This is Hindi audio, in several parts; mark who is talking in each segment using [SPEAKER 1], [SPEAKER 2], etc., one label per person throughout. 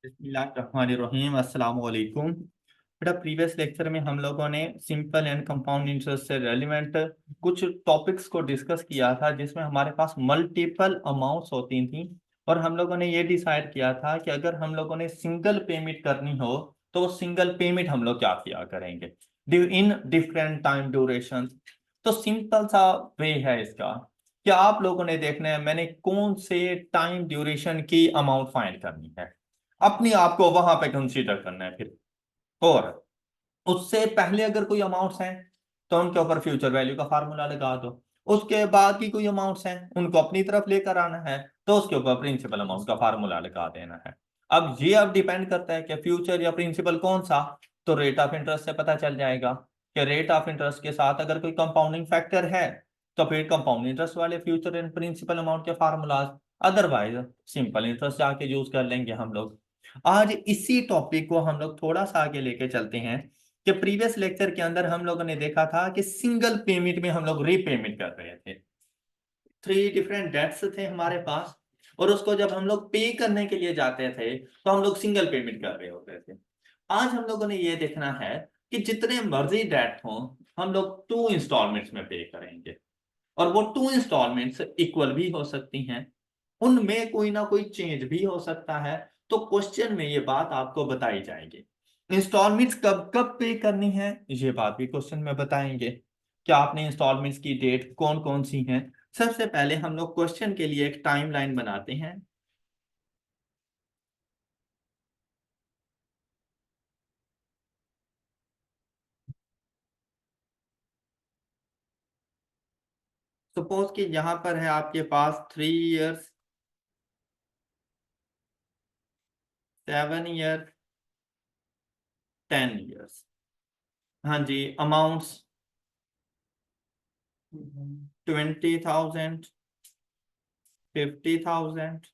[SPEAKER 1] बिस्मिल्लाहिर्रहमानिर्रहीम अस्सलाम वालेकुम। बेटा प्रीवियस लेक्चर में हम लोगों ने सिंपल एंड कंपाउंड इंटरेस्ट से रेलिवेंट कुछ टॉपिक्स को डिस्कस किया था जिसमें हमारे पास मल्टीपल अमाउंट्स होती थी और हम लोगों ने ये डिसाइड किया था कि अगर हम लोगों ने सिंगल पेमेंट करनी हो तो वो सिंगल पेमेंट हम लोग क्या किया करेंगे इन डिफरेंट टाइम ड्यूरेशन। तो सिंपल सा वे है इसका कि आप लोगों ने देखना है मैंने कौन से टाइम ड्यूरेशन की अमाउंट फाइंड करनी है, अपने आप को वहां पे कंसीडर करना है फिर। और उससे पहले अगर कोई अमाउंट्स हैं तो उनके ऊपर फ्यूचर वैल्यू का फार्मूला लगा दो। उसके बाद की कोई अमाउंट्स हैं उनको अपनी तरफ लेकर आना है तो उसके ऊपर प्रिंसिपल अमाउंट का फार्मूला लगा देना है। अब डिपेंड करता है कि फ्यूचर या प्रिंसिपल कौन सा। तो रेट ऑफ इंटरेस्ट से पता चल जाएगा कि रेट ऑफ इंटरेस्ट के साथ अगर कोई कंपाउंडिंग फैक्टर है तो फिर कंपाउंड इंटरेस्ट वाले फ्यूचर एंड प्रिंसिपल अमाउंट के फार्मूलाज। अदरवाइज सिंपल इंटरेस्ट जाके यूज कर लेंगे हम लोग। आज इसी टॉपिक को हम लोग थोड़ा सा आगे लेके चलते हैं कि प्रीवियस लेक्चर के अंदर हम लोगों ने देखा था कि सिंगल पेमेंट में हम लोग रीपेमेंट कर रहे थे। थ्री डिफरेंट डेट्स थे हमारे पास और उसको जब हम लोग पे करने के लिए जाते थे तो हम लोग सिंगल पेमेंट कर रहे होते थे। आज हम लोगों ने ये देखना है कि जितने मर्जी डेट हों हम लोग टू इंस्टॉलमेंट्स में पे करेंगे और वो टू इंस्टॉलमेंट्स इक्वल भी हो सकती हैं, उनमें कोई ना कोई चेंज भी हो सकता है। तो क्वेश्चन में ये बात आपको बताई जाएगी। इंस्टॉलमेंट्स कब कब पे करनी है ये बात भी क्वेश्चन में बताएंगे कि आपने इंस्टॉलमेंट्स की डेट कौन कौन सी हैं। सबसे पहले हम लोग क्वेश्चन के लिए एक टाइमलाइन बनाते हैं। सपोज कि यहां पर है आपके पास 3 इयर्स, 7 ईयर, 10 इयर्स। हाँ जी, अमाउंट्स 20,000, 50,000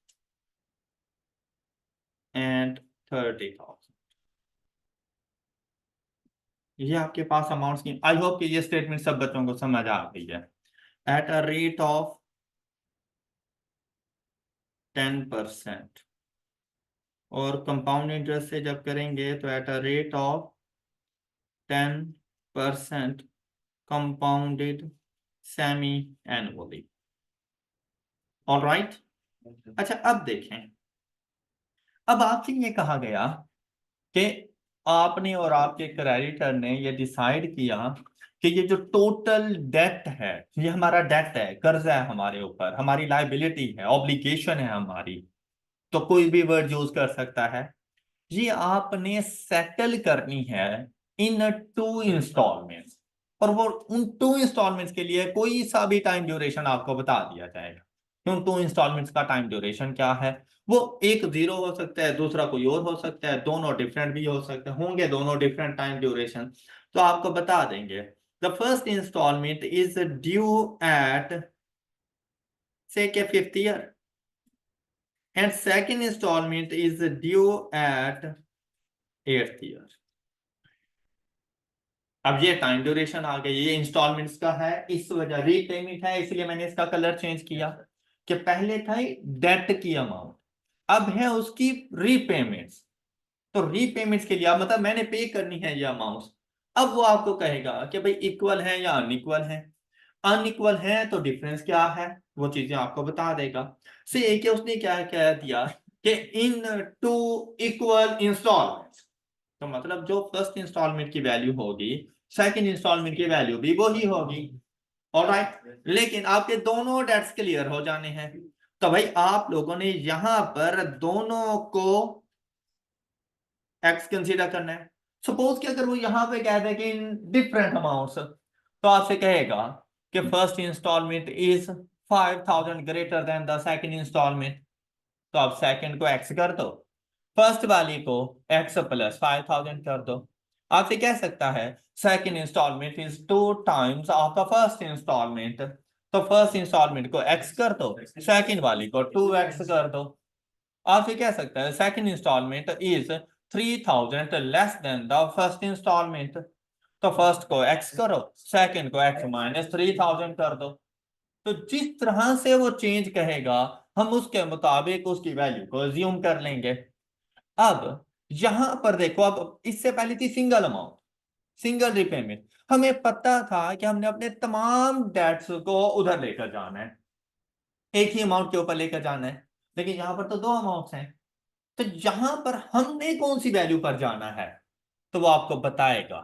[SPEAKER 1] एंड 30,000। ये आपके पास अमाउंट्स की। आई होप कि ये स्टेटमेंट सब बच्चों को समझ आ गई है। एट अ रेट ऑफ 10%, और कंपाउंड इंटरेस्ट से जब करेंगे तो at a rate of 10% compounded semi annually. All right. अच्छा अब देखें, अब आपसे ये कहा गया कि आपने और आपके क्रेडिटर ने ये डिसाइड किया कि ये जो टोटल डेट है ये हमारा डेट है, कर्जा है हमारे ऊपर, हमारी लाइबिलिटी है, ऑब्लिगेशन है हमारी। तो कोई भी वर्ड यूज कर सकता है। ये आपने सेटल करनी है इन टू इंस्टॉलमेंट्स। और वो उन टू इंस्टॉलमेंट्स के लिए कोई सा भी टाइम ड्यूरेशन आपको बता दिया जाएगा कि उन टू इंस्टॉलमेंट्स का टाइम ड्यूरेशन क्या है। वो एक जीरो हो सकता है, दूसरा कोई और हो सकता है, दोनों डिफरेंट भी हो सकते होंगे, दोनों डिफरेंट टाइम ड्यूरेशन। तो आपको बता देंगे the first installment is due at से के 5th year and second installment is due at 8th year. अब ये टाइम ड्यूरेशन आ गई, ये इंस्टॉलमेंट्स का है, इस वजह रीपेमेंट है इसलिए मैंने इसका कलर चेंज किया कि पहले था डेट की अमाउंट, अब है उसकी रीपेमेंट्स। तो रीपेमेंट्स के लिए अब मतलब मैंने पे करनी है ये अमाउंट। अब वो आपको कहेगा कि भाई इक्वल है या अनइक्वल है। अनइक्वल है तो डिफरेंस क्या है वो चीजें आपको बता देगा। से एक उसने क्या कह दिया कि इन टू इक्वल इंस्टॉलमेंट्स, तो मतलब जो फर्स्ट इंस्टॉलमेंट की वैल्यू होगी सेकंड इंस्टॉलमेंट की वैल्यू भी वही होगी। ऑलराइट, लेकिन आपके दोनों डेट्स क्लियर हो जाने हैं। तो भाई आप लोगों ने यहां पर दोनों को एक्स कंसीडर करना है। सपोज कि अगर वो यहां पे कह दे कि इन डिफरेंट अमाउंट्स तो आपसे कहेगा कि first installment is 5,000 greater than the second installment. तो आप सेकंड को एक्स कर दो, फर्स्ट वाली को एक्स प्लस 5,000 कर दो। आपसे कह सकता है second installment is 2 times of the first installment. तो फर्स्ट इंस्टॉलमेंट को एक्स कर दो, सेकंड वाली को 2x कर दो। आपसे कह सकता है second installment is 3,000 less than the first installment. तो फर्स्ट को x करो, सेकंड को x माइनस 3,000 कर दो। तो जिस तरह से वो चेंज कहेगा हम उसके मुताबिक उसकी वैल्यू को अज्यूम कर लेंगे। अब यहां पर देखो, अब इससे पहले थी सिंगल अमाउंट, सिंगल रिपेमेंट। हमें पता था कि हमने अपने तमाम डेट्स को उधर लेकर जाना है, एक ही अमाउंट के ऊपर लेकर जाना है। लेकिन यहां पर तो दो अमाउंट्स हैं, तो यहां पर हमने कौन सी वैल्यू पर जाना है, तो वो आपको बताएगा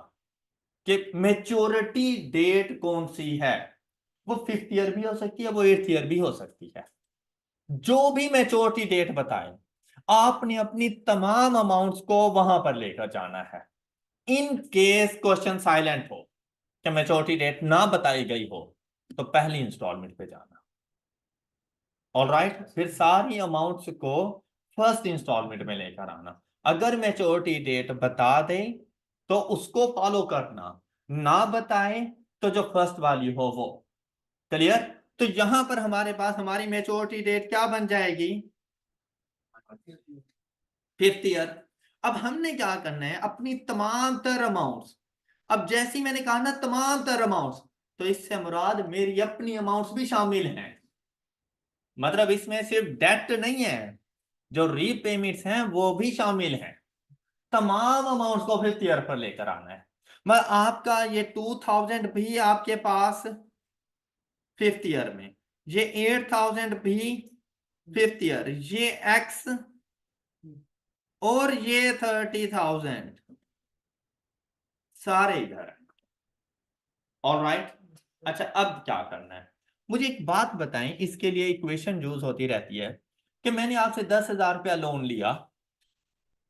[SPEAKER 1] कि मेच्योरिटी डेट कौन सी है। वो 5th ईयर भी हो सकती है, वो 8th ईयर भी हो सकती है। जो भी मेच्योरिटी डेट बताए, आपने अपनी तमाम अमाउंट्स को वहां पर लेकर जाना है। इन केस क्वेश्चन साइलेंट हो कि मेच्योरिटी डेट ना बताई गई हो, तो पहली इंस्टॉलमेंट पे जाना। ऑल राइट, फिर सारी अमाउंट्स को फर्स्ट इंस्टॉलमेंट में लेकर आना। अगर मेच्योरिटी डेट बता दे तो उसको फॉलो करना, ना बताए तो जो फर्स्ट वैल्यू हो वो। क्लियर? तो यहां पर हमारे पास हमारी मेच्योरिटी डेट क्या बन जाएगी, 5th ईयर। अब हमने क्या करना है, अपनी तमाम तर अमाउंट्स, अब जैसी मैंने कहा ना तमाम तर अमाउंट्स, तो इससे मुराद मेरी अपनी अमाउंट्स भी शामिल हैं। मतलब इसमें सिर्फ डेट नहीं है, जो रीपेमेंट्स हैं वो भी शामिल हैं। तमाम अमाउंट्स को 5th ईयर पर लेकर आना है। मैं आपका ये 2000 भी आपके पास 5th ईयर में, ये 8000 भी 5th ईयर, ये एक्स और ये 30,000 सारे इधर। All right. अच्छा, अब क्या करना है, मुझे एक बात बताएं, इसके लिए इक्वेशन यूज होती रहती है कि मैंने आपसे 10,000 रुपया लोन लिया,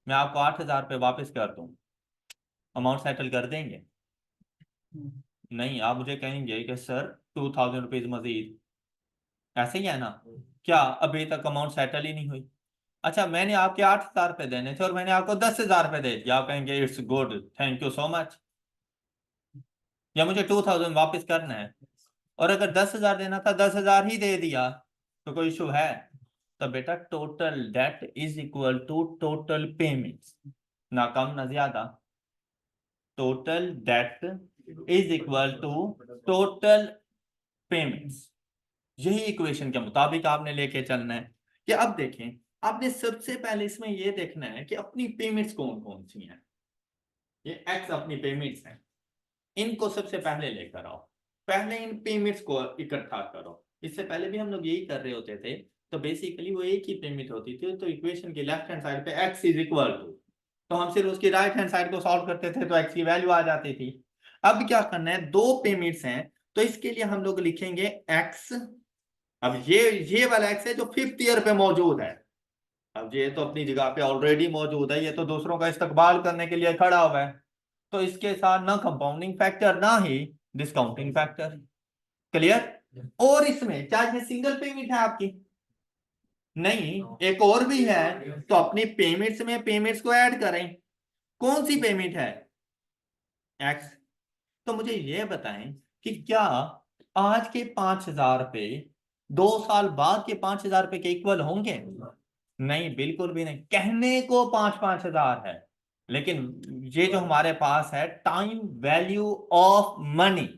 [SPEAKER 1] मैं आपको 8,000 रुपये वापस कर दूं, अमाउंट सेटल कर देंगे? नहीं, आप मुझे कहेंगे कि सर 2,000 रुपीज मजीद, ऐसे ही है ना? क्या अभी तक अमाउंट सेटल ही नहीं हुई? अच्छा, मैंने आपके 8,000 रुपये देने थे और मैंने आपको 10,000 रुपये दे दिया, आप कहेंगे it's good, thank you so much, या मुझे 2,000 वापस करना है। और अगर 10,000 देना था, 10,000 ही दे दिया, तो कोई इशू है? तो बेटा total debt is equal to total payments, ना कम ना ज्यादा। Total debt is equal to total payments. यही इक्वेशन के मुताबिक आपने लेके चलना है। कि अब देखें, आपने सबसे पहले इसमें यह देखना है कि अपनी पेमेंट्स कौन कौन सी हैं। ये एक्स अपनी पेमेंट्स हैं, इनको सबसे पहले लेकर आओ, पहले इन पेमेंट्स को इकट्ठा करो। इससे पहले भी हम लोग यही कर रहे होते थे, तो बेसिकली वो एक ही पेमेंट होती थी, तो इक्वेशन के लेफ्ट हैंड साइड पे x इज इक्वल टू, तो हम सिर्फ उसकी राइट हैंड साइड को सॉल्व करते थे तो x की वैल्यू आ जाती थी। अब क्या करना है, दो पेमेंट्स हैं, तो इसके लिए हम लोग लिखेंगे x। अब ये वाला x है जो 5th ईयर पे मौजूद है। अब ये तो अपनी जगह पे ऑलरेडी मौजूद है, ये तो दूसरों का इस्तकबाल करने के लिए खड़ा हुआ है, तो इसके साथ ना कंपाउंडिंग फैक्टर ना ही डिस्काउंटिंग फैक्टर। क्लियर? और इसमें क्या ये सिंगल पेमेंट है आपकी? नहीं, एक और भी है, तो अपनी पेमेंट्स में पेमेंट्स को ऐड करें। कौन सी पेमेंट है? एक्स। तो मुझे ये बताएं कि क्या आज के 5,000 रुपये 2 साल बाद के 5,000 रुपये के इक्वल होंगे? नहीं, बिल्कुल भी नहीं। कहने को 5-5 हजार है, लेकिन ये जो हमारे पास है टाइम वैल्यू ऑफ मनी,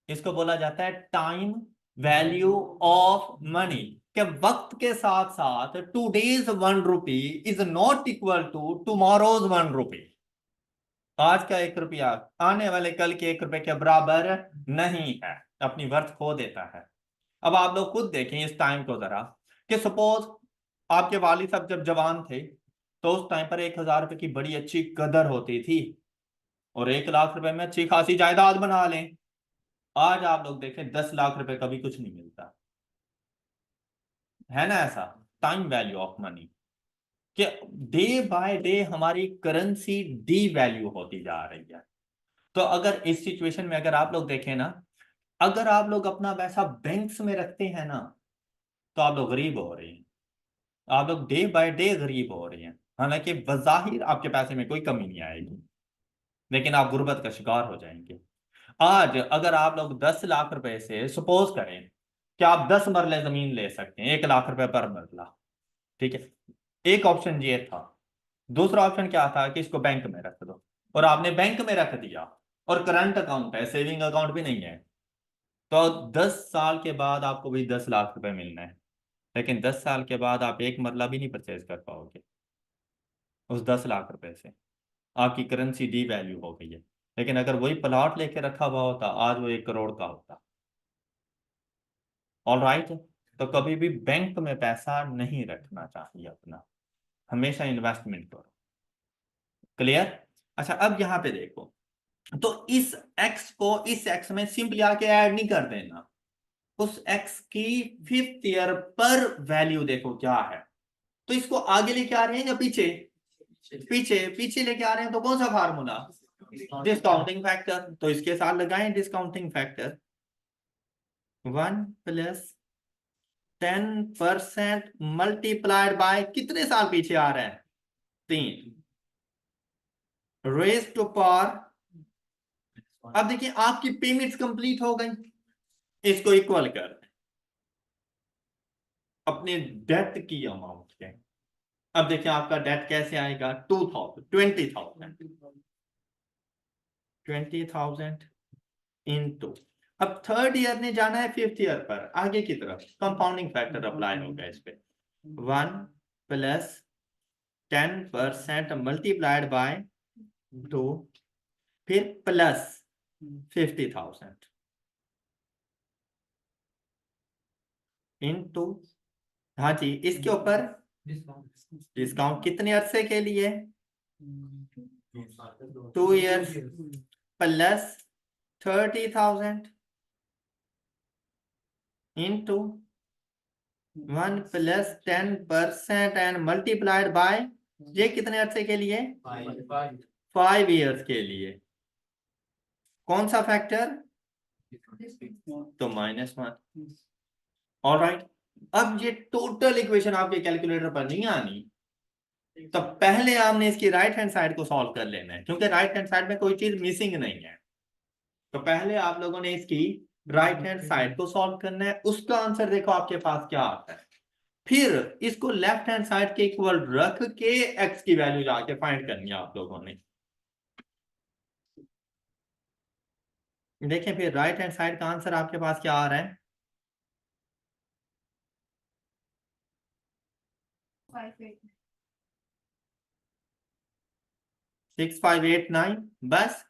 [SPEAKER 1] इसको बोला जाता है टाइम वैल्यू ऑफ मनी। के वक्त के साथ साथ today's 1 rupee is not equal to tomorrow's 1 rupee. आज का 1 रुपया आने वाले कल के 1 रुपए के बराबर नहीं है, अपनी वर्थ खो देता है। अब आप लोग खुद देखें इस टाइम को जरा, कि सपोज आपके वालिद साहब जब जवान थे, तो उस टाइम पर 1,000 रुपए की बड़ी अच्छी कदर होती थी, और 1 लाख रुपए में अच्छी खासी जायदाद बना लें। आज आप लोग देखें 10 लाख रुपए का भी कुछ नहीं मिलता है ना, ऐसा। टाइम वैल्यू ऑफ मनी, कि डे बाय डे हमारी करेंसी डी वैल्यू होती जा रही है। तो अगर इस सिचुएशन में अगर आप लोग देखें ना, अगर आप लोग अपना पैसा बैंक्स में रखते हैं ना, तो आप लोग गरीब हो रहे हैं, आप लोग डे बाय डे गरीब हो रहे हैं। हालांकि बज़ाहिर आपके पैसे में कोई कमी नहीं आएगी, लेकिन आप गुर्बत का शिकार हो जाएंगे। आज अगर आप लोग 10 लाख रुपए से सपोज करें कि आप 10 मरले जमीन ले सकते हैं, 1 लाख रुपए पर मरला, ठीक है, एक ऑप्शन ये था। दूसरा ऑप्शन क्या था कि इसको बैंक में रख दो, और आपने बैंक में रख दिया, और करंट अकाउंट है, सेविंग अकाउंट भी नहीं है, तो 10 साल के बाद आपको भी 10 लाख रुपए मिलना है, लेकिन 10 साल के बाद आप एक मरला भी नहीं परचेज कर पाओगे। उस 10 लाख रुपए से। आपकी करेंसी डी वैल्यू हो गई है, लेकिन अगर वही प्लॉट लेके रखा हुआ होता आज वो 1 करोड़ का होता। All right. तो कभी भी बैंक में पैसा नहीं रखना चाहिए अपना, हमेशा इन्वेस्टमेंट करो। क्लियर। अच्छा अब यहाँ पे देखो, तो इस x को इस x में सिंपली आके ऐड नहीं कर देना, उस x की 5th ईयर पर वैल्यू देखो क्या है। तो इसको आगे लेके आ रहे हैं या पीछे? पीछे। पीछे लेके आ रहे हैं तो कौन सा फार्मूला? Discounting factor. तो इसके साथ लगाएं डिस्काउंटिंग फैक्टर। 1+10% मल्टीप्लाइड बाय कितने साल पीछे आ रहे हैं? 3 रेज टू पावर। अब देखिए आपकी पेमेंट्स कंप्लीट हो गई, इसको इक्वल कर अपने डेट की अमाउंट के। अब देखिए आपका डेट कैसे आएगा? 20,000 इंटू। अब थर्ड ईयर ने जाना है 5th ईयर पर, आगे की तरफ कंपाउंडिंग फैक्टर अप्लाई होगा इस पे। 1+10% मल्टीप्लाइड बाय 2, फिर प्लस 50,000 इंटू, हाँ जी, इसके ऊपर डिस्काउंट कितने अरसे के लिए? 2 years plus 30,000 into 1+10% and multiplied by, ये कितने अरसे के लिए? 5 ईयर्स के लिए। कौन सा फैक्टर? तो -1। ऑलराइट। अब ये टोटल इक्वेशन आपके कैलकुलेटर पर नहीं आनी, तो पहले आपने इसकी राइट हैंड साइड को सॉल्व कर लेना है, क्योंकि राइट हैंड साइड में कोई चीज मिसिंग नहीं है। तो पहले आप लोगों ने इसकी राइट हैंड साइड को सॉल्व करना है, उसका आंसर देखो आपके पास क्या आता है। फिर इसको लेफ्ट हैंड साइड के इक्वल रख के एक्स की वैल्यू जाके फाइंड करनी है आप लोगों ने। देखिए फिर राइट हैंड साइड का आंसर आपके पास क्या आ रहा है? 6589। बस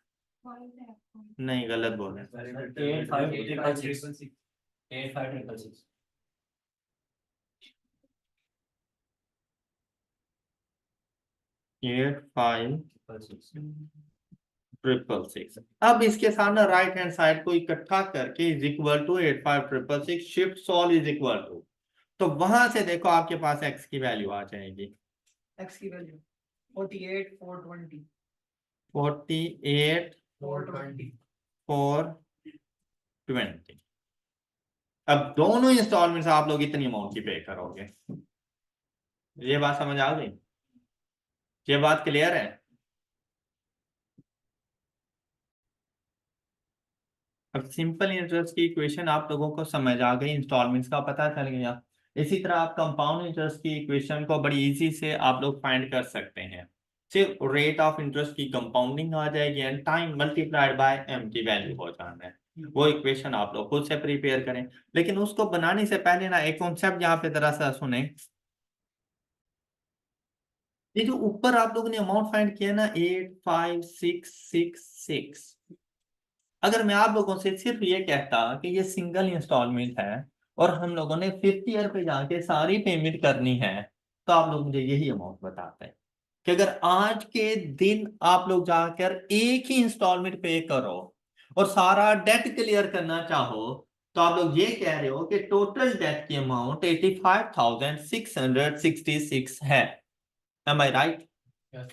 [SPEAKER 1] नहीं, गलत बोल रहे हैं। 85,666। अब इसके साथ ना राइट हैंड साइड को इकट्ठा करके is equal to 85,666 shift solve is equal to, तो वहां से देखो आपके पास एक्स की वैल्यू आ जाएगी।
[SPEAKER 2] एक्स की वैल्यू 48,420
[SPEAKER 1] 48,420। अब दोनों इंस्टॉलमेंट्स आप लोग इतनी अमाउंट की पे करोगे। ये बात समझ आ गई? ये बात क्लियर है? अब सिंपल इंटरेस्ट की इक्वेशन आप लोगों को समझ आ गई, इंस्टॉलमेंट्स का पता चल गया। इसी तरह आप कंपाउंड इंटरेस्ट की इक्वेशन को बड़ी इजी से आप लोग फाइंड कर सकते हैं। सिर्फ रेट ऑफ इंटरेस्ट की कंपाउंडिंग आ जाएगी and time multiplied by M की वैल्यू हो जाना है। वो इक्वेशन आप लोग खुद से प्रिपेयर करें, लेकिन उसको बनाने से पहले ना एक कॉन्सेप्ट यहाँ पे जरा सा सुने। ये जो ऊपर आप लोगों ने अमाउंट फाइंड किया ना 85,666, अगर मैं आप लोगों से सिर्फ ये कहता कि ये सिंगल इंस्टॉलमेंट है और हम लोगों ने 5th ईयर पे जाके सारी पेमेंट करनी है, तो आप लोग मुझे यही अमाउंट बताते हैं कि अगर आज के दिन आप लोग जाकर एक ही इंस्टॉलमेंट पे करो और सारा डेट क्लियर करना चाहो, तो आप लोग ये कह रहे हो कि टोटल डेट की अमाउंट 85,666 है। एम आई राइट?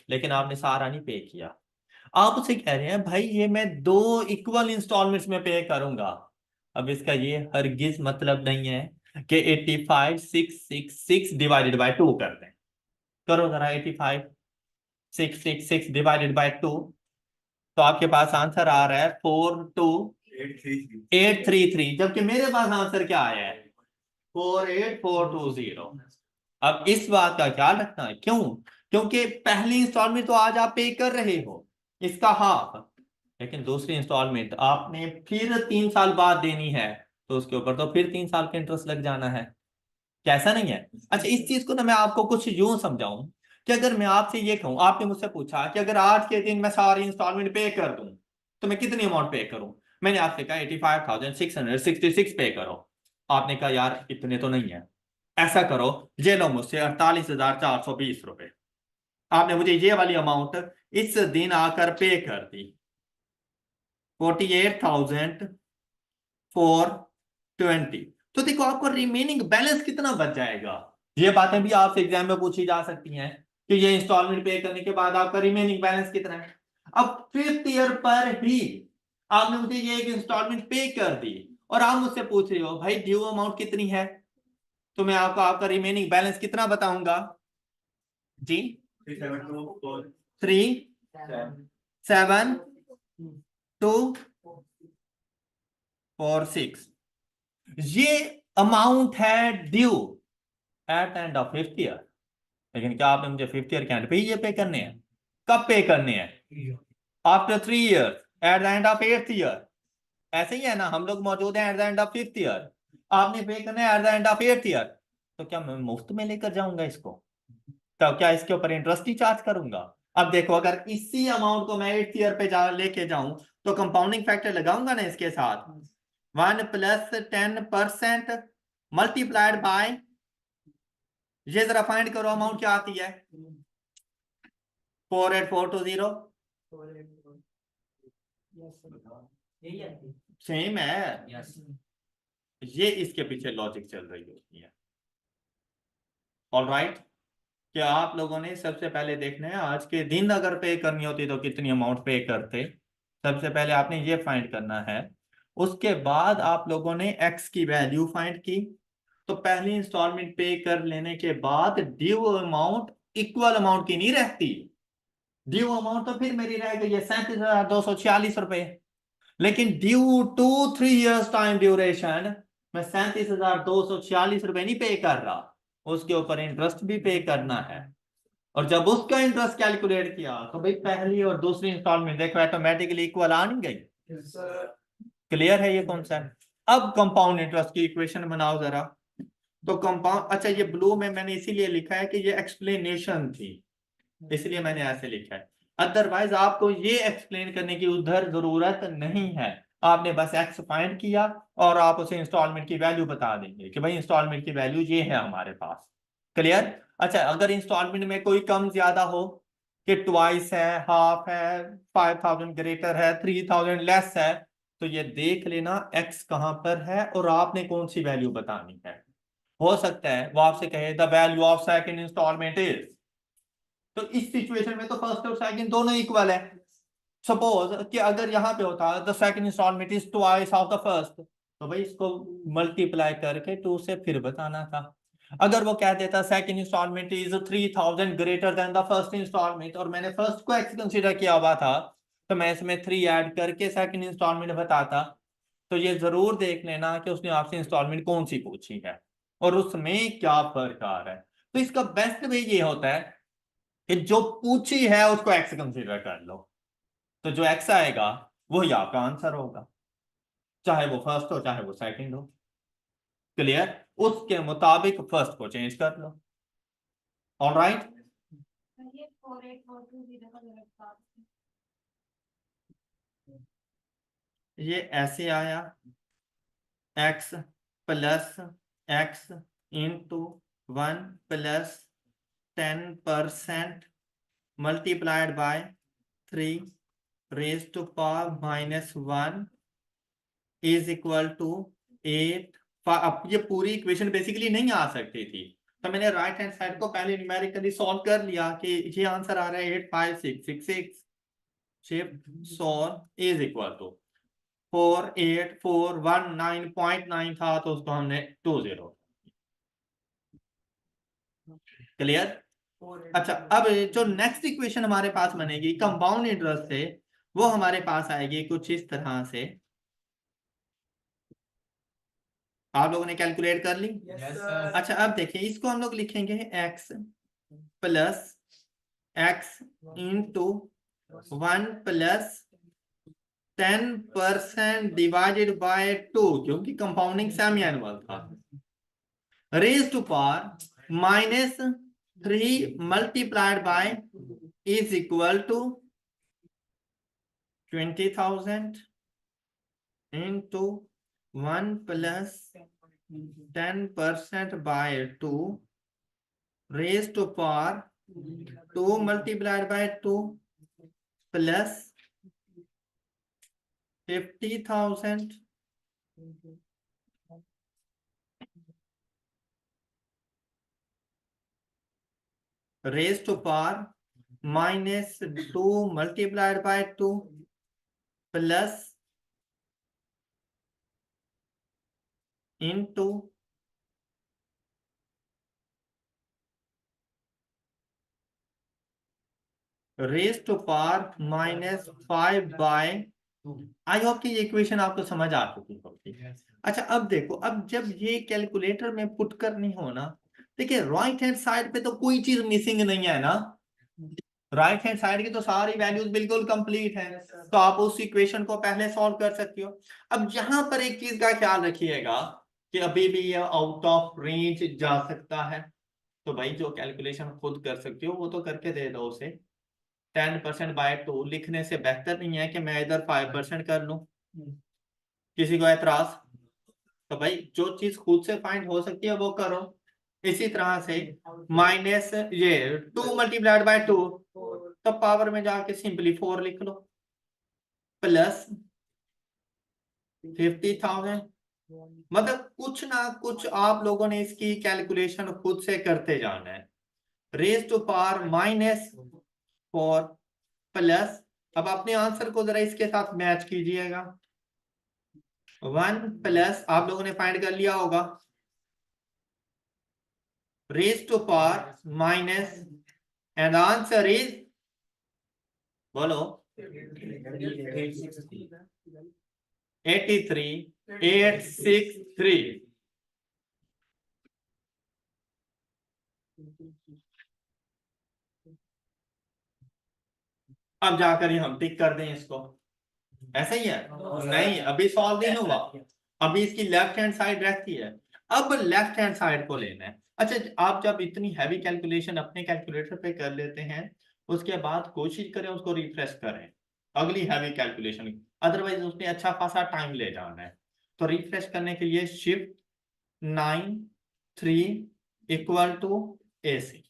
[SPEAKER 1] लेकिन आपने सारा नहीं पे किया। आप उसे कह रहे हैं भाई ये मैं 2 इक्वल इंस्टॉलमेंट्स में पे करूंगा। अब इसका ये हरगिज मतलब नहीं है कि 85,666 डिवाइडेड बाय 2 कर दें। करो जरा 85,666 डिवाइडेड बाय 2, तो आपके पास आंसर आ रहा है 42,833, जबकि मेरे पास आंसर क्या आया है? 48,420। अब इस बात का ख्याल रखना है, क्यों? क्योंकि पहली इंस्टॉलमेंट तो आज आप पे कर रहे हो इसका हाफ, लेकिन दूसरी इंस्टॉलमेंट आपने फिर 3 साल बाद देनी है, तो उसके ऊपर तो फिर 3 साल का इंटरेस्ट लग जाना है। कैसा नहीं है? अच्छा इस चीज को ना मैं आपको कुछ यूं समझाऊं कि अगर मैं आपसे ये कहूं, आपने मुझसे पूछा कि अगर आज के दिन मैं सारी इंस्टॉलमेंट पे कर दूं तो मैं कितनी अमाउंट पे करूं, मैंने आपसे कहा 85,666 पे करो। आपने कहा यार इतने तो नहीं है, ऐसा करो ये लो मुझसे 48,420 रुपए। आपने मुझे ये वाली अमाउंट इस दिन आकर पे कर दी, 48,420। तो देखो आपको रिमेनिंग बैलेंस कितना बच जाएगा। ये बातें भी आपसे एग्जाम में पूछी जा सकती हैं कि ये इंस्टॉलमेंट पे करने के बाद आपका रिमेनिंग बैलेंस कितना है। अब 5th ईयर पर ही आपने मुझे ये एक इंस्टॉलमेंट पे कर दी और आप मुझसे पूछ रहे हो भाई ड्यू अमाउंट कितनी है, तो मैं आपको आपका रिमेनिंग बैलेंस कितना बताऊंगा जी। 3,7,2,4,6 ये अमाउंट है due eight end of 5th year. लेकिन क्या आपने मुझे 5th ईयर के एंड पे ये पे करने हैं? कब पे करने हैं? After 3 years, at the end of 8th year. ऐसे ही है ना, हम लोग मौजूद हैं at the end of 5th year, आपने पे करना है at the end of 8th year. तो क्या मैं मुफ्त में लेकर जाऊंगा इसको? तो क्या इसके ऊपर इंटरेस्ट ही चार्ज करूंगा? अब देखो अगर इसी अमाउंट को मैं 8th ईयर पे लेके जाऊं तो कंपाउंडिंग फैक्टर लगाऊंगा ना इसके साथ, 1 + 10% मल्टीप्लाइड बाय, ये जरा फाइंड करो अमाउंट क्या आती है, 48420। सेम है, ये इसके पीछे लॉजिक चल रही होती है। ऑलराइट, कि आप लोगों ने सबसे पहले देखना है आज के दिन अगर पे करनी होती तो कितनी अमाउंट पे करते। सबसे पहले आपने ये फाइंड करना है, उसके बाद आप लोगों ने एक्स की वैल्यू फाइंड की। तो पहली इंस्टॉलमेंट पे कर लेने के बाद ड्यू अमाउंट इक्वल अमाउंट की नहीं रहती। ड्यू अमाउंट तो फिर मेरी रह गई है 37,246 रुपए, लेकिन due to 3 years time duration मैं 37,246 रुपए नहीं पे कर रहा, उसके ऊपर इंटरेस्ट भी पे करना है। और जब उसका इंटरेस्ट कैलकुलेट किया तो भाई पहली और दूसरी इंस्टॉलमेंट देखो ऑटोमेटिकली इक्वल आ नहीं गई। क्लियर है ये कॉन्सेप्ट? अब कंपाउंड इंटरेस्ट की इक्वेशन बनाओ जरा। तो कंपाउंड, अच्छा ये ब्लू में मैंने इसीलिए लिखा है कि ये एक्सप्लेनेशन थी, इसलिए मैंने ऐसे लिखा है। अदरवाइज आपको ये एक्सप्लेन करने की उधर जरूरत नहीं है, आपने बस एक्स फाइंड किया और आप उसे इंस्टॉलमेंट की वैल्यू बता देंगे कि भाई इंस्टॉलमेंट की वैल्यू ये है हमारे पास। क्लियर? अच्छा अगर इंस्टॉलमेंट में कोई कम ज्यादा हो कि ट्वाइस है, हाफ है, 5,000 ग्रेटर है, 3,000 लेस है, तो ये देख लेना एक्स कहां पर है और आपने कौन सी वैल्यू बतानी है। हो सकता है वो आपसे कहे the value of second installment is, तो इस सिचुएशन में तो फर्स्ट और सेकंड दोनों इक्वल है। सपोज कि अगर यहां पे होता the second installment is twice of the first, तो भाई इसको मल्टीप्लाई करके 2 से फिर बताना था। अगर वो कह देता second installment is 3,000 greater than the first installment और मैंने फर्स्ट को एक्स कंसीडर किया हुआ था, तो मैं इसमें 3 ऐड करके सेकंड इंस्टॉलमेंट बताता। तो ये जरूर देख लेना कि उसने आपसे इंस्टॉलमेंट कौन सी पूछी है और उसमें क्या फर्क आ रहा है। तो इसका बेस्ट वे ये होता है कि जो पूछी है उसको एक्स कंसीडर कर लो, तो जो एक्स आएगा वही आपका आंसर होगा, चाहे वो फर्स्ट हो चाहे वो सेकंड हो। क्लियर? उसके मुताबिक फर्स्ट को चेंज कर लो। ऑलराइट, ये ऐसे आया x + x into 1 + 10% multiplied by 3 raise to power -1 is equal to 8। अब ये पूरी इक्वेशन बेसिकली नहीं आ सकती थी, तो मैंने राइट हैंड साइड को पहले न्यूमेरिकली सॉल्व कर लिया कि ये आंसर आ रहा है 85666 सॉल्व इज इक्वल टू 48419.9 था तो उसको हमने 20। क्लियर? अच्छा अब जो नेक्स्ट इक्वेशन हमारे पास बनेगी कंपाउंड इंटरेस्ट से, वो हमारे पास आएगी कुछ इस तरह से। आप लोगों ने कैलकुलेट कर ली? अच्छा अब देखिए इसको हम लोग लिखेंगे x + x into 1 + 10% divided by 2, क्योंकि कंपाउंडिंग सेमी एनुअल था, raise to power 3 multiplied by is equal to 20,000 into 1 plus 10% by 2 raised to power 2 multiplied by 2 plus 50,000 raised to power minus 2 multiplied by 2 plus into raised to power minus 5 by। I hope कि ये इक्वेशन आपको समझ आ चुकी होगी। अच्छा अब देखो, अब जब ये कैलकुलेटर में पुट करनी हो ना, देखिए राइट हैंड साइड पे तो कोई चीज मिसिंग नहीं है ना, राइट हैंड साइड की तो सारी वैल्यूज बिल्कुल कंप्लीट है, तो आप उस इक्वेशन को पहले सॉल्व कर सकते हो। अब यहां पर एक चीज का ख्याल रखिएगा कि अभी भी ये आउट ऑफ रेंज जा सकता है, तो भाई जो कैलकुलेशन खुद कर सकते हो वो तो करके दे दो उसे। 10% बाय 2 लिखने से बेहतर नहीं है कि मैं इधर 5% कर लूं? किसी को एतराज? तो भाई जो चीज खुद से फाइंड हो सकती है वो करो। इसी तरह से माइनस ये 2 मल्टीप्लाइड बाय 2, तो पावर में जाके सिंपली 4 लिख लो प्लस 50,000। मतलब कुछ ना कुछ आप लोगों ने इसकी कैलकुलेशन खुद से करते जाना है। Raise to power minus 4 plus, अब अपने आंसर को जरा इसके साथ मैच कीजिएगा। 1 प्लस आप लोगों ने फाइंड कर लिया होगा raise to power minus, and answer is, बोलो 83,863। अब जाकर ही हम टिक कर दें इसको, ऐसा ही है? नहीं, अभी सॉल्व नहीं हुआ, अभी इसकी लेफ्ट हैंड साइड रहती है, अब लेफ्ट हैंड साइड को लेना है। अच्छा आप जब इतनी हैवी कैलकुलेशन अपने कैलकुलेटर पे कर लेते हैं, उसके बाद कोशिश करें उसको रिफ्रेश करें अगली हैवी कैलकुलेशन, अदरवाइज उसने अच्छा खासा टाइम ले जाना है। तो रिफ्रेश करने के लिए शिफ्ट 9 3 इक्वल टू AC।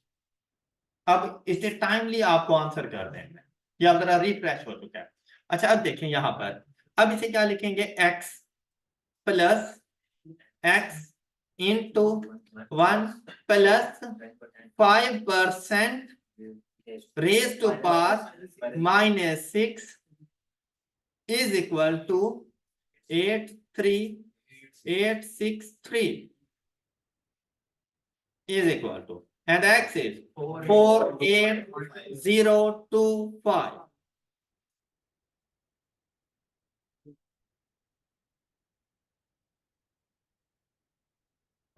[SPEAKER 1] अब इसे टाइमली आपको आंसर कर देना है, या जरा रिफ्रेश हो चुका है। अच्छा अब देखें यहां पर, अब इसे क्या लिखेंगे, x plus x into 1 plus 5% raise to power minus 6 is equal to 83,863 is equal to, and x is 48025।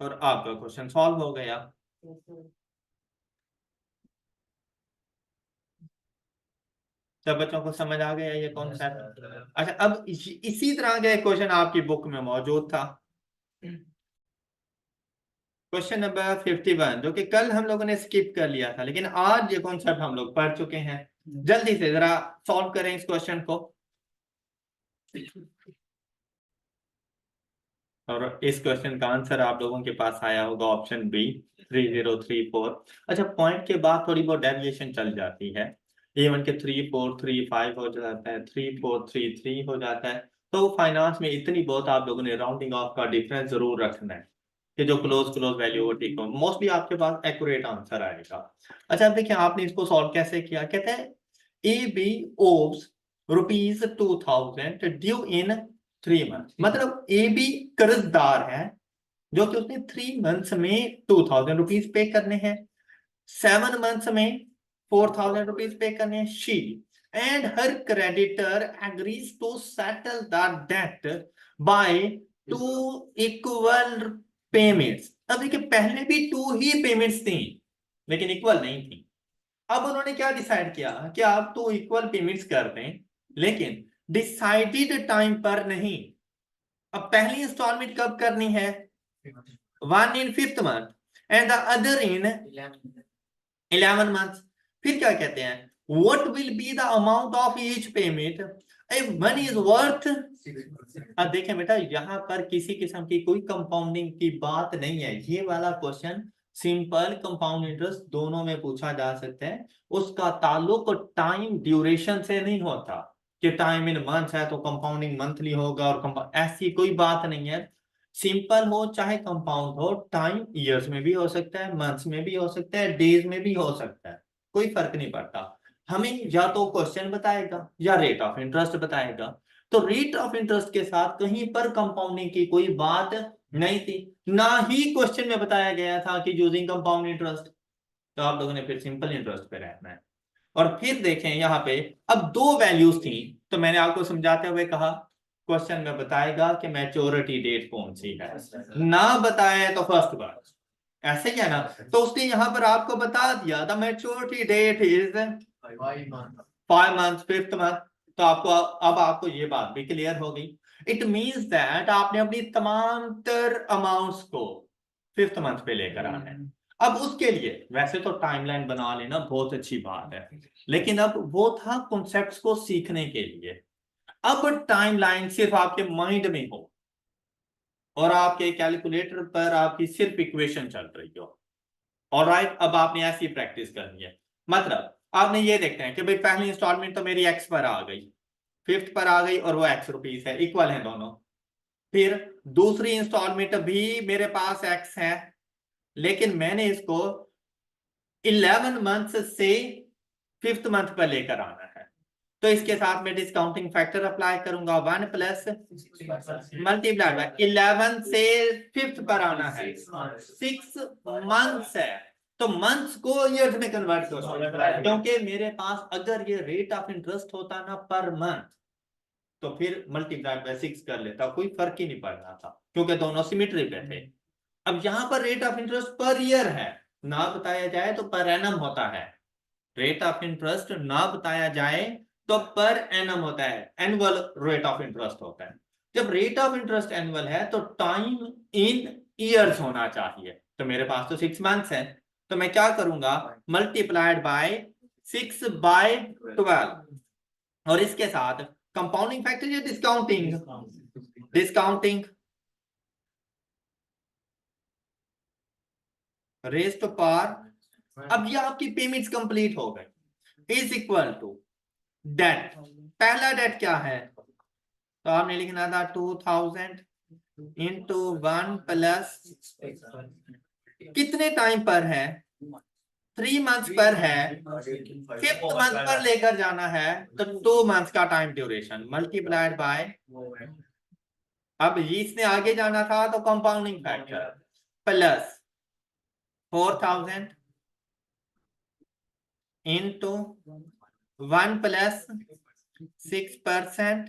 [SPEAKER 1] और आपका क्वेश्चन सॉल्व हो गया। सब बच्चों को समझ आ गया ये कॉन्सेप्ट? अच्छा अब इसी तरह का एक क्वेश्चन आपकी बुक में मौजूद था, क्वेश्चन नंबर 51, जो कि कल हम लोगों ने स्किप कर लिया था, लेकिन आज ये कॉन्सेप्ट हम लोग पढ़ चुके हैं। जल्दी से जरा सॉल्व करें इस क्वेश्चन को। और इस क्वेश्चन का आंसर आप लोगों के पास आया होगा ऑप्शन बी 3034। अच्छा पॉइंट के बाद थोड़ी बहुत डेविएशन चल जाती है, इवन के 3435 हो जाता है, 3433 हो जाता है, तो फाइनेंस में इतनी बहुत आप लोगों ने राउंडिंग ऑफ का डिफरेंस जरूर रखना है कि जो क्लोज वैल्यू हो ठीक हो, मोस्टली आपके पास एक्यूरेट आंसर आएगा। अच्छा अब देखिए आपने इसको सॉल्व कैसे किया, कहते हैं A B owes ₹2000 due in 3 month, मतलब ए बी कर्जदार है जो कि उसने 3 मंथ्स में ₹2000 पे करने हैं, 7 मंथ्स में ₹4000 पे करने हैं। She and her creditor agrees to settle the debt by 2 equal payments. अब देखिए पहले भी 2 ही पेमेंट्स थी लेकिन इक्वल नहीं थी। अब उन्होंने क्या डिसाइड किया कि आप 2 इक्वल पेमेंट्स कर दें, लेकिन डिसाइडेड टाइम पर नहीं। अब पहली इंस्टॉलमेंट कब करनी है, 1 in 5th month and the other in 11 months। फिर क्या कहते हैं, what will be the amount of each payment if one is worth। अब देखें बेटा, यहाँ पर किसी किस्म की कोई कंपाउंडिंग की बात नहीं है। ये वाला क्वेश्चन सिंपल कंपाउंड इंटरेस्ट दोनों में पूछा जा सकता है। उसका ताल्लुक टाइम ड्यूरेशन से नहीं होता कि टाइम इन मंथ्स है तो कंपाउंडिंग मंथली होगा, और ऐसी कोई बात नहीं है। सिंपल हो चाहे कंपाउंड हो, टाइम ईयर्स में भी हो सकता है, मंथ्स में भी हो सकता है, डेज में भी हो सकता है, कोई फर्क नहीं पड़ता। हमें या तो क्वेश्चन बताएगा या रेट ऑफ इंटरेस्ट बताएगा। तो रेट ऑफ इंटरेस्ट के साथ कहीं पर कंपाउंडिंग की कोई बात नहीं थी, ना ही क्वेश्चन में बताया गया था कि यूजिंग कंपाउंड इंटरेस्ट। तो आप लोगों ने फिर सिंपल इंटरेस्ट पे रहना है। और फिर देखें यहाँ पे, अब दो वैल्यूज थी, तो मैंने आपको समझाते हुए कहा क्वेश्चन में बताएगा कि मैच्योरिटी डेट कौन सी है, ना बताए तो फर्स्ट बार, ऐसे ही है ना। तो उसने यहाँ पर आपको बता दिया the maturity date is 5 months, 5th month। तो आपको अब आपको ये बात भी क्लियर हो गई। इट मींस दैट आपने अपनी तमाम तर अमाउंट्स को 5th मंथ पे लेकर आना है। अब उसके लिए वैसे तो टाइमलाइन बना लेना बहुत अच्छी बात है, लेकिन अब वो था कॉन्सेप्ट्स को सीखने के लिए। अब टाइमलाइन सिर्फ आपके माइंड में हो और आपके कैलकुलेटर पर आपकी सिर्फ इक्वेशन चल रही हो, ऑलराइट। अब आपने ऐसी प्रैक्टिस करनी है, मतलब आपने ये देखते हैं कि भाई पहली इंस्टॉलमेंट तो मेरी एक्स पर आ गई, 5th पर आ गई, और वो एक्स रुपीस है, इक्वल है दोनों। फिर दूसरी इंस्टॉलमेंट भी मेरे पास एक्स है, लेकिन मैंने इसको 11 मंथ से 5th मंथ पर लेकर आना है। तो इसके साथ मैं डिस्काउंटिंग फैक्टर अप्लाई करूंगा, 1 प्लस मल्टीप्लाई बाय 11 से 5th पर आना है, 6 मंथ्स है। तो मंथ्स को ईयर्स में कन्वर्ट करो, क्योंकि मेरे पास अगर ये रेट ऑफ इंटरेस्ट होता ना पर मंथ, तो फिर मल्टीप्लाई बाय 6 कर लेता, कोई फर्क ही नहीं पड़ना था, क्योंकि दोनों सिमिट्री पे थे। अब यहां पर rate of interest per year है, ना बताया जाए तो पर एनम होता है। रेट ऑफ इंटरेस्ट ना बताया जाए तो पर एनम होता है, एनुअल रेट ऑफ इंटरेस्ट होता है। जब रेट ऑफ इंटरेस्ट एनुअल है तो टाइम इन ईयर्स होना चाहिए। तो मेरे पास तो 6 मंथ्स है, तो मैं क्या करूंगा, मल्टीप्लाइड बाय 6/12, और इसके साथ कंपाउंडिंग फैक्टर या डिस्काउंटिंग, डिस्काउंटिंग रेस्ट पार। अब ये आपकी पेमेंट्स कंप्लीट हो गई, इज इक्वल टू डेट। पहला डेट क्या है, तो आपने लिखना था 2000 इंटू 1 प्लस कितने टाइम पर है, 3 मंथ्स पर है, 5th मंथ पर लेकर जाना है, तो 2 मंथ्स का टाइम ड्यूरेशन मल्टीप्लाइड बाय, अब इसने आगे जाना था तो compounding factor plus 4000 into 1 plus 6%।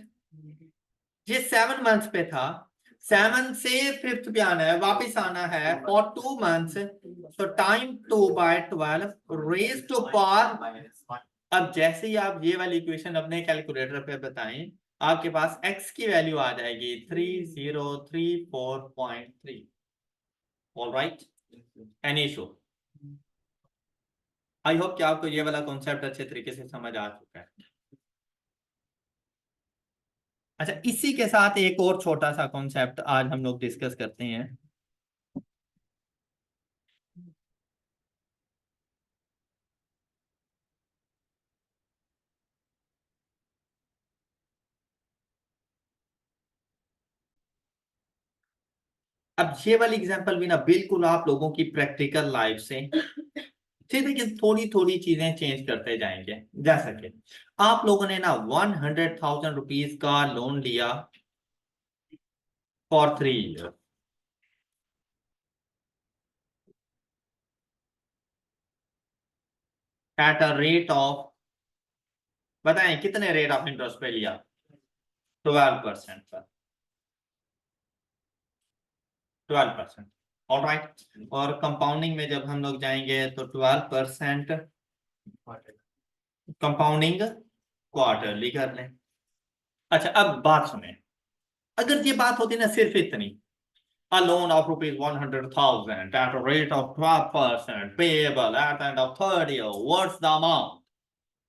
[SPEAKER 1] ये 7 मंथ्स पे था, 7 से 5th पे आना है, वापिस आना है फॉर 2 मंथ्स, तो टाइम 2/12 रेज टू पावर। अब जैसे ही आप ये वाली इक्वेशन अपने कैलकुलेटर पे बताएं, आपके पास x की वैल्यू आ जाएगी 3034.3। Alright, any issue? I hope कि आपको ये वाला कॉन्सेप्ट अच्छे तरीके से समझ आ चुका है। अच्छा, इसी के साथ एक और छोटा सा कॉन्सेप्ट आज हम लोग डिस्कस करते हैं। अब ये वाली एग्जांपल भी ना बिल्कुल आप लोगों की प्रैक्टिकल लाइफ से फिर, लेकिन थोड़ी थोड़ी चीजें चेंज करते जाएंगे। जैसा कि आप लोगों ने ना 100,000 रुपीज का लोन लिया for 3 year, at a rate of, बताएं कितने रेट ऑफ इंटरेस्ट पे लिया, 12% पर, 12%। ऑल राइट, और कंपाउंडिंग में जब हम लोग जाएंगे तो 12% कंपाउंडिंग क्वार्टरली कर लें। अच्छा, अब बात सुने, अगर ये बात होती ना सिर्फ इतनी a loan of rupees 100,000 at a rate of 12% payable at the end of third year. What's the amount?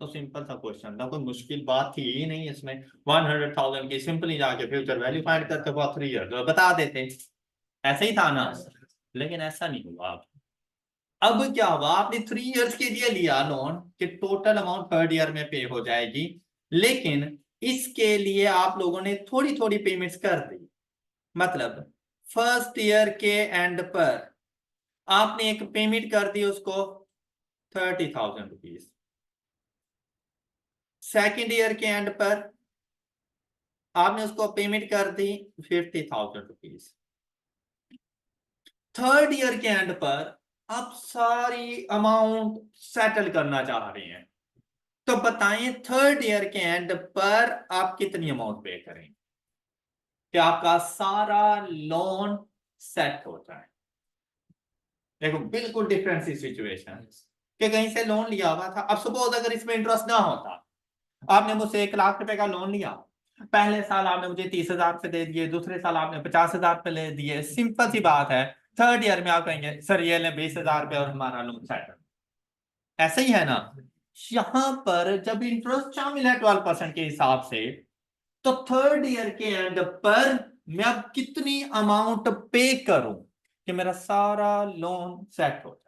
[SPEAKER 1] तो सिंपल सा क्वेश्चन था, कोई मुश्किल बात थी ही नहीं इसमें। 100,000 की सिंपली जाके फ्यूचर वैल्यू फाइंड करके वो 3 ईयर तो बता देते, ऐसे ही था ना। लेकिन ऐसा नहीं हुआ। अब क्या हुआ, आपने 3 इयर्स के लिए लिया लोन कि टोटल अमाउंट थर्ड ईयर में पे हो जाएगी, लेकिन इसके लिए आप लोगों ने थोड़ी थोड़ी पेमेंट्स कर दी। मतलब फर्स्ट ईयर के एंड पर आपने एक पेमेंट कर दी उसको 30,000 रुपीज, सेकेंड ईयर के एंड पर आपने उसको पेमेंट कर दी 50,000 रुपीज, थर्ड ईयर के एंड पर आप सारी अमाउंट सेटल करना चाह रहे हैं। तो बताएं थर्ड ईयर के एंड पर आप कितनी अमाउंट पे करेंगे कि आपका सारा लोन सेट हो जाए। देखो बिल्कुल डिफरेंट सी सिचुएशन कि कहीं से लोन लिया हुआ था। अब सपोज अगर इसमें इंटरेस्ट ना होता, आपने मुझसे 1 लाख रुपए का लोन लिया, पहले साल आपने मुझे 30,000 पे दे दिए, दूसरे साल आपने 50,000 पे ले दिए, सिंपल सी बात है। थर्ड ईयर में आप कहेंगे सर ये ले 20,000 पे और हमारा लोन सेट। ऐसे ही है ना। यहां पर जब इंटरेस्ट शामिल है 12% के हिसाब से, तो थर्ड ईयर के एंड पर मैं अब कितनी अमाउंट पे करूं कि मेरा सारा लोन सेट हो जाए।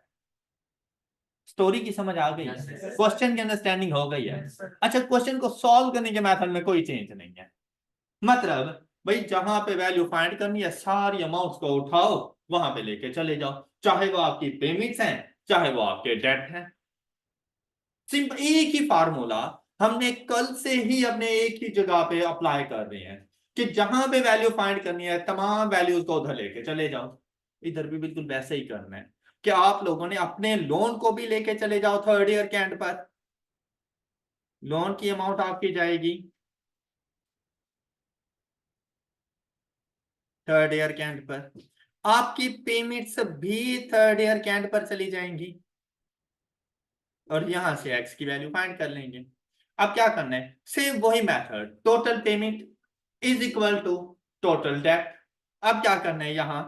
[SPEAKER 1] स्टोरी की समझ आ गई, क्वेश्चन की अंडरस्टैंडिंग हो गई है। अच्छा, क्वेश्चन को सॉल्व करने के मेथड में कोई चेंज नहीं है। मतलब भाई जहां पे वैल्यू फाइंड करनी है सारी अमाउंट्स को उठाओ वहां पे लेके चले जाओ, चाहे वो आपकी पेमेंट्स हैं चाहे वो आपके डेट हैं। सिंपल एक ही फार्मूला हमने कल से ही अपने एक ही जगह पे अप्लाई कर रहे हैं कि जहां पे वैल्यू फाइंड करनी है तमाम वैल्यूज को उधर लेके चले जाओ। इधर भी बिल्कुल वैसे ही करना है कि आप लोगों ने अपने लोन को भी लेके चले जाओ थर्ड ईयर के एंड पर। लोन की अमाउंट आपकी जाएगी थर्ड ईयर के एंड पर, आपकी पेमेंट्स भी थर्ड ईयर के एंड पर चली जाएंगी और यहां से एक्स की वैल्यू फाइंड कर लेंगे। अब क्या करना है, सेम वही method, total payment is equal to total debt. अब क्या करना है, यहां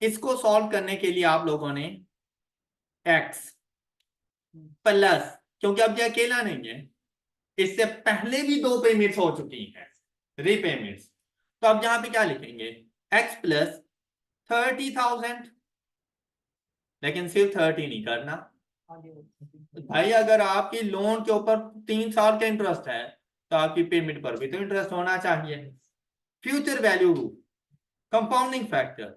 [SPEAKER 1] इसको सॉल्व करने के लिए आप लोगों ने एक्स प्लस, क्योंकि अब ये अकेला नहीं है, इससे पहले भी 2 पेमेंट्स हो चुकी हैं रीपेमेंट्स, तो अब यहां पे क्या लिखेंगे, एक्स प्लस 30,000। लेकिन सिर्फ 30 नहीं करना भाई, अगर आपकी लोन के ऊपर 3 साल का इंटरेस्ट है तो आपकी पेमेंट पर भी तो इंटरेस्ट होना चाहिए। Future value compounding factor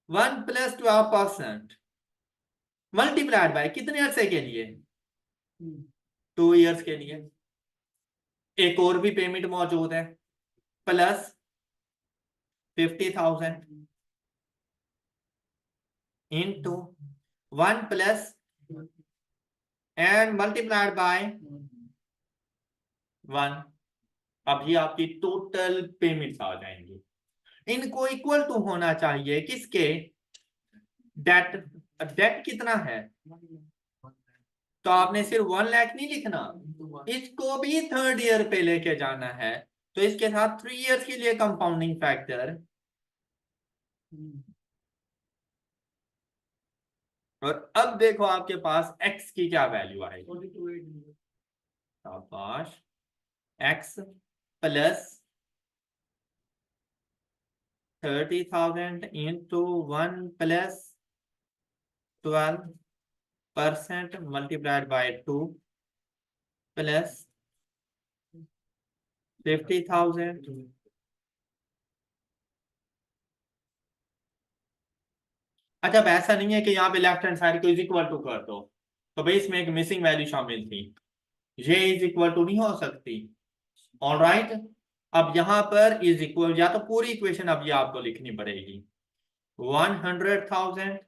[SPEAKER 1] 1 + 12% multiplied by कितने अरसे के लिए, 2 इयर्स के लिए। एक और भी पेमेंट मौजूद है plus 50,000 into 1 plus and multiplied by 1। अभी आपकी टोटल पेमेंट्स आ जाएंगी। इनको इक्वल टू होना चाहिए किसके, डेट। डेट कितना है, तो आपने सिर्फ 1 लाख नहीं लिखना, इसको भी थर्ड ईयर पे लेके जाना है, तो इसके साथ 3 इयर्स के लिए कंपाउंडिंग फैक्टर। और अब देखो आपके पास x की क्या वैल्यू आएगी, शाबाश, x plus 30,000 into 1 + 12% multiplied by 2 plus 50,000। अच्छा, अब ऐसा नहीं है कि यहाँ पे लेफ्ट हैंड साइड को इज इक्वल टू कर दो, तो भाई इसमें एक मिसिंग वैल्यू शामिल थी, ये इज इक्वल टू नहीं हो सकती। ऑलराइट, अब यहां पर इज इक्वल, या तो पूरी इक्वेशन अब ये आपको लिखनी पड़ेगी, 100,000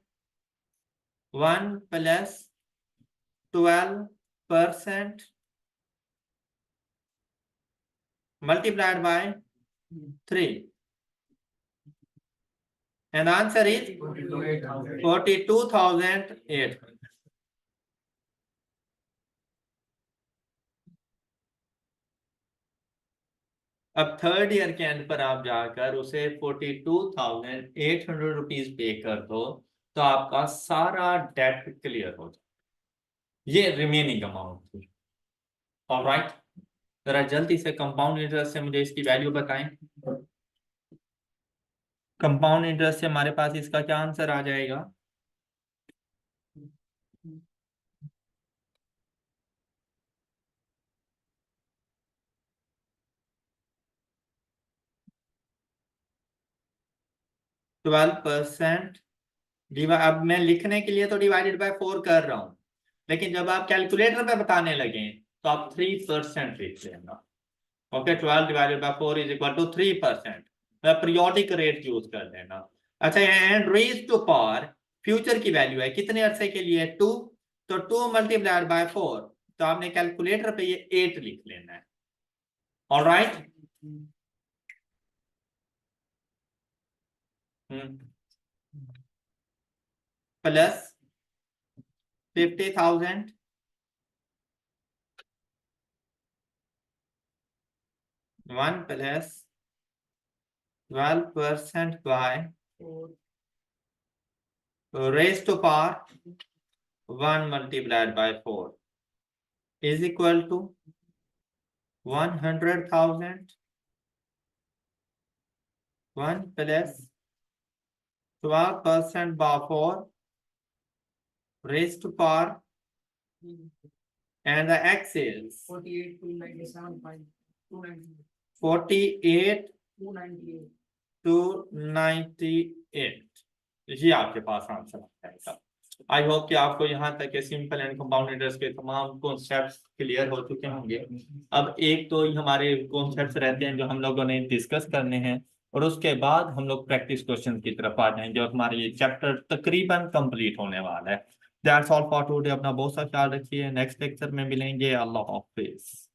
[SPEAKER 1] 1 + 12% multiplied by 3 and answer is 42,800। अब थर्ड ईयर के एंड पर आप जाकर उसे 42,800 रुपीज पे कर दो तो आपका सारा डेट क्लियर हो जाए। ये रिमेनिंग अमाउंट थी। ऑलराइट, जरा जल्दी से कंपाउंड इंटरेस्ट से मुझे इसकी वैल्यू बताएं। कंपाउंड इंटरेस्ट से हमारे पास इसका क्या आंसर आ जाएगा? Twelve percent. अब मैं लिखने के लिए तो डिवाइडेड बाय 4 कर रहा हूं, लेकिन जब आप कैलकुलेटर पे बताने लगे तो आप 3% लिख लेना। Okay, 12 divided by 4 is equal to 3%। Periodic rate use कर लेना। अच्छा, and raise to power future की वैल्यू है कितने अरसे के लिए? 2। तो 2 मल्टीप्लाइड बाय 4, तो आपने कैलकुलेटर पे ये 8 लिख लेना है। Alright, plus 50,000 1 plus 12% by raised to power 1 multiplied by 4 is equal to 100,000 1 plus 12% by 4 raised to power, and the x is
[SPEAKER 2] 48,297,298.
[SPEAKER 1] 48
[SPEAKER 2] 298.
[SPEAKER 1] 298। ये आपके पास आंसर आ जाएगा। आई होप कि आपको यहाँ तक के सिंपल एंड कंपाउंड इंटरेस्ट के तमाम कॉन्सेप्ट्स क्लियर हो चुके होंगे। अब एक तो हमारे कॉन्सेप्ट्स रहते हैं जो हम लोगों ने डिस्कस करने हैं, और उसके बाद हम लोग प्रैक्टिस क्वेश्चन की तरफ आ जाएंगे और हमारे ये चैप्टर तकरीबन कंप्लीट होने वाला है। That's all for today. अपना बहुत सा ख्याल रखिए, नेक्स्ट लेक्चर में मिलेंगे। अल्लाह हाफिज।